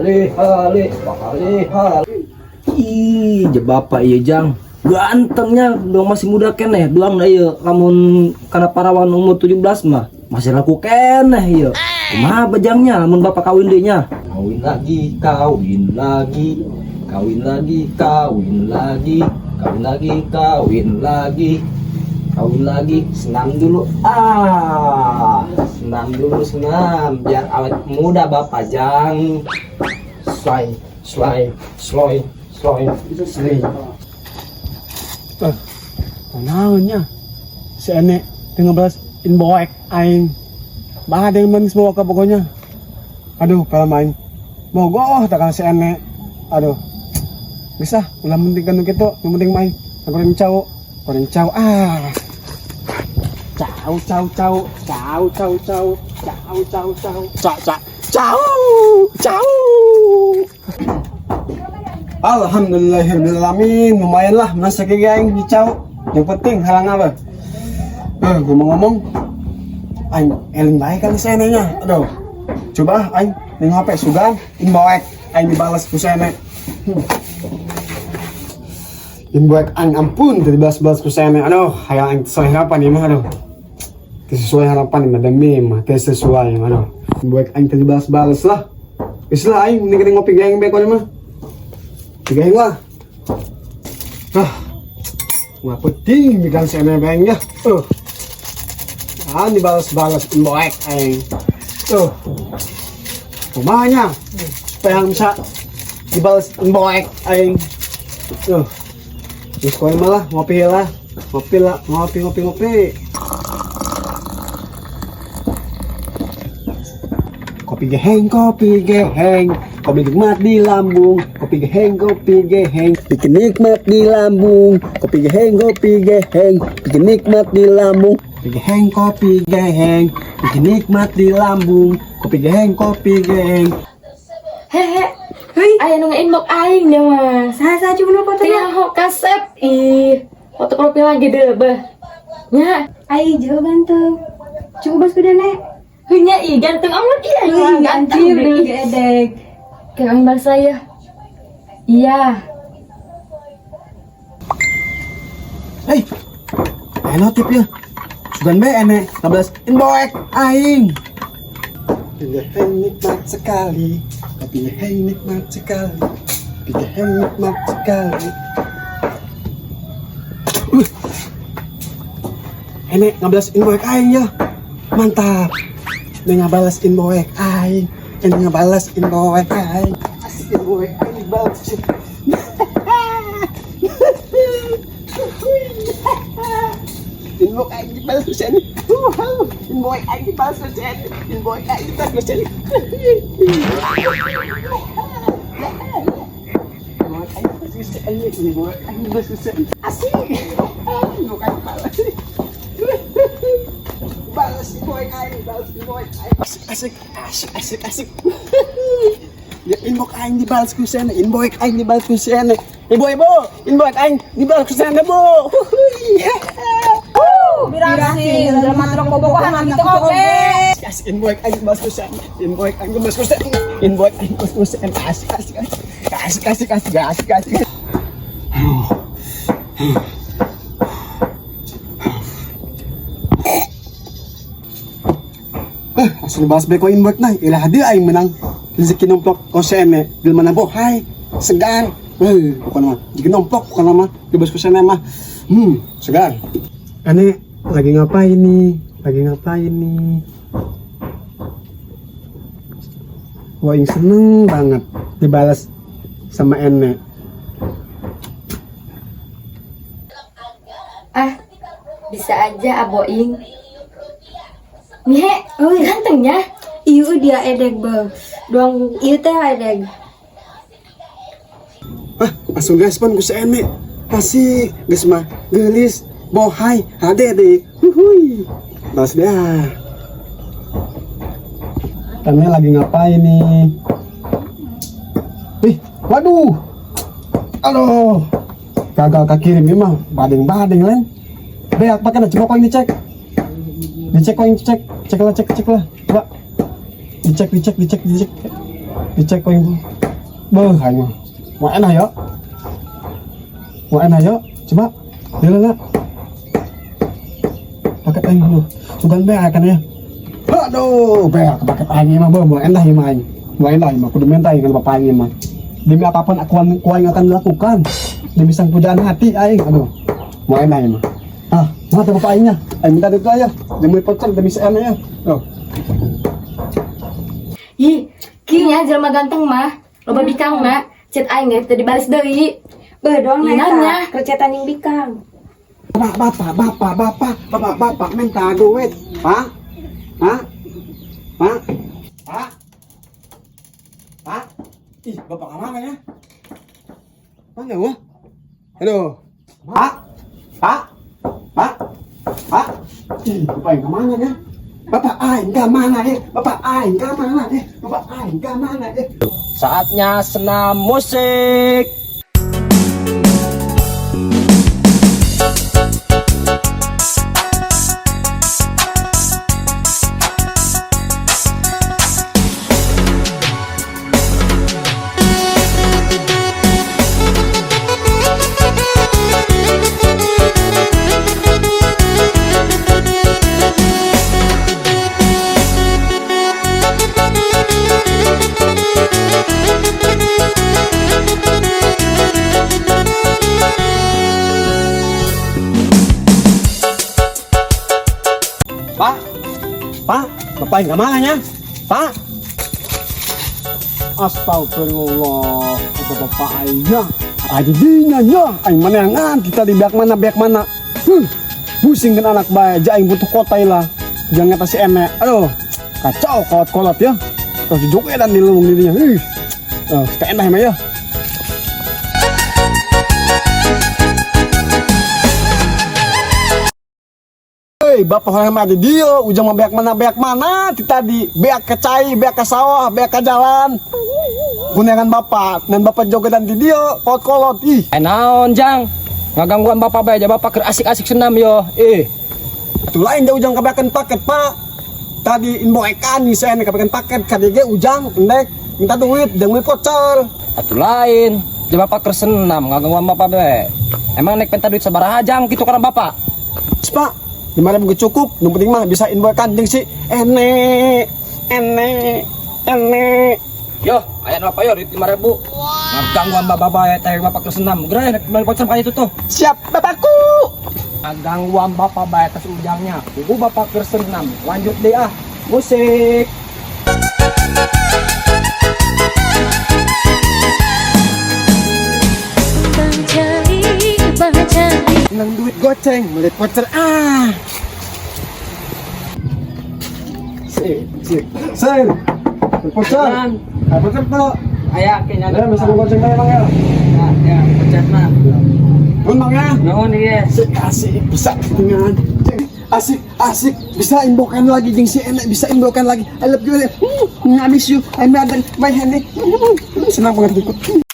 hale hale hale hale. Ih, je bapak iya jang. Gantengnya dong masih muda keneh. Doang da ieu lamun kana parawan umur 17 mah masih laku keneh ieu. Kumaha bejangnya lamun bapak kawin deui nya? Kawin lagi, kawin lagi. Kawin lagi, kawin lagi. Kawin lagi, kawin lagi. Kawin lagi, senam dulu. Senam dulu, senam biar awet muda bapak jang. Sloy, sloy, sloy, sloy, sloy. Naonnya si enek dengan belas inboek aing bah ada yang manis bawa ke pokoknya. Aduh kalau main mogoh takkan si enek. Aduh bisa ulah penting kan gitu, yang penting main goreng cau cau cau cau cau cau cau cau cau cau cau cau cau cau. Alhamdulillahirrahmanirrahim, lumayan lah masa kayak gini cau. Yang penting halang apa? Ngomong-ngomong, aing eling baik kali senenya. Aduh, coba aing nengok HP sugan, inboek aing dibalas ku sene. Inboek aing ampun dibalas-balas ku sene. Aduh, hayang aing sesuai harapan ya mah. Aduh, sesuai harapan ya madam mah, sesuai aduh. Inboek aing dibalas-balas lah. Islah aing ning ngopi geng bae mah. Tiga lah. Nggak penting jika si nebengnya. Dibalas-balas inboek aing. Kumanya supaya bisa dibalas inboek aing. Di sekolah malah ngopi lah. Ngopi. Kopi geheng. Kopi nikmat di lambung, kopi geheng, bikin nikmat di lambung, kopi geheng, bikin nikmat di lambung, kopi geheng, bikin nikmat di lambung, kopi geheng. Hehe, aya nu inbox aing nya mah. Saha cuma foto teh ho kasep. Foto profil lagi deh beh. Nya, Ai jauh ganteng. Coba bos kudane. nya ganteng amat iya. Ganteng gedek. Kayak orang balas saya. Iya. Hei, notif ya. Sugan be enek 16 inboek aing. Geheng nikmat sekali, kopi geheng nikmat sekali, kopi geheng nikmat sekali. Enek 16 inboek aing ya. Mantap. Ngabalas inboek aing. Ngabalas inboek aing. Asik inboek aing balas. Inboek aing dibalas kusen. Inboek aing dibalas kusen. Inboek aing dibalas kusen. Inboek aing dibalas kusen. Asik. Inboek aing balas. Balas inboek aing, balas inboek aing. Asik. Ya inboek aing dibalas kusen. Inboek aing dibalas kusen. Ibu, inboek aing dibalas kusen, Bu. Birasi, dalam matrok bobogohan gitu oke. Asik inboek aing dibalas kusen. Inboek aing dibalas kusen. Inboek aing dibalas kusen. Asik. Asli bahas beko inboek nah, ilah dia aing menang. Rezeki nomplok kosene, bil mana bo, hai, segar. Bukan mah, jadi nomplok bukan mah, di bos kosene mah. Segar. Ane lagi ngapain nih? Wah, yang seneng banget dibalas sama Ene. Bisa aja aboing. Nye, gantengnya. Iu dia edeg bang. Doang iu teh edeg. Langsung respon ku si Ene. Asik, geus mah geulis, bohai, hade deh. Balas dia. Tanya lagi ngapain nih? Waduh. Aduh. Gagal kirim mah badeng-badeng lan. Beak pakai dah, coba kau ini cek. Cek lah. Coba. Dicek. dicek ko yung hanya mau enak ya coba dila na paket aing lu sugan beak kan ya aduh beak paket aing mah mau enak ya mah mau enak mah kudu minta kan bapak aing mah demi apapun aku akan lakukan demi sang pujaan hati aing aduh mau enak ya mah mata bapak aingnya aing minta duit aja demi pacar demi seana ya oh Ih, kinya jelema ganteng mah, loba bikang mah, chat aing ge teu dibales deui. Beh doang Nanya. kerjaan yang bikang. Bapak minta duit, Pak. Pak. Ih, Bapak kemana ya? Mana gua? Halo. Pak. Ih, Bapak yang kemana ya? Bapak aing kemana ya? Saatnya senam musik. Pak, Bapak yang kemana ya? Pak. Astagfirullah, ada Bapak aingnya. Ada dinya nya, aing manangan kita di biak mana. Pusing kan anak bae, aing butuh kota lah. Jangan kata si emek. Aduh, kacau kolot ya. Terus juga dan di lubung dirinya. Kita enak ya. Bapak orang ada dia, ujang beak mana, tadi beak ke cai, beak ke sawah, beak ke jalan. Kuningan bapak, dan bapak juga dan di dia, kolot. Ih, Naon jang, ngagangguan bapak bae, aja bapak asik-asik senam yo. itu lain dia ujang kebeakan paket pak. Tadi inboekan nih saya kebeakan paket, KDG ujang, endek minta duit, dan duit voucher. Atuh lain, aja bapak senam ngagangguan bapak bae. Emang nek penta duit sabaraha jang gitu karena bapak. Pak, 5.000 cukup, yang penting mah bisa inboekan jeung si enek. Yo, ayat bapak yo duit 5.000. Ngagangguan bapak bae teh bapak senam. Gerai nek balik voucher kayak itu tuh. Siap bapakku. Ngagangguan bapak bae tas ujangnya. Kudu bapak senam. Lanjut deh musik. Bang Cali Nang duit goceng, melihat voucher Sen, voucher. Voucher tuh. Aya kayaknya Ya, bisa goceng aja Bang ya. ya voucher mah. Nun Bang ya. Nuhun ieu. Asik, bisa dengan asik, bisa inbokan lagi jeung si enek bisa inbokan lagi. I love you. I miss you. I'm mad my honey. Senang banget ikut.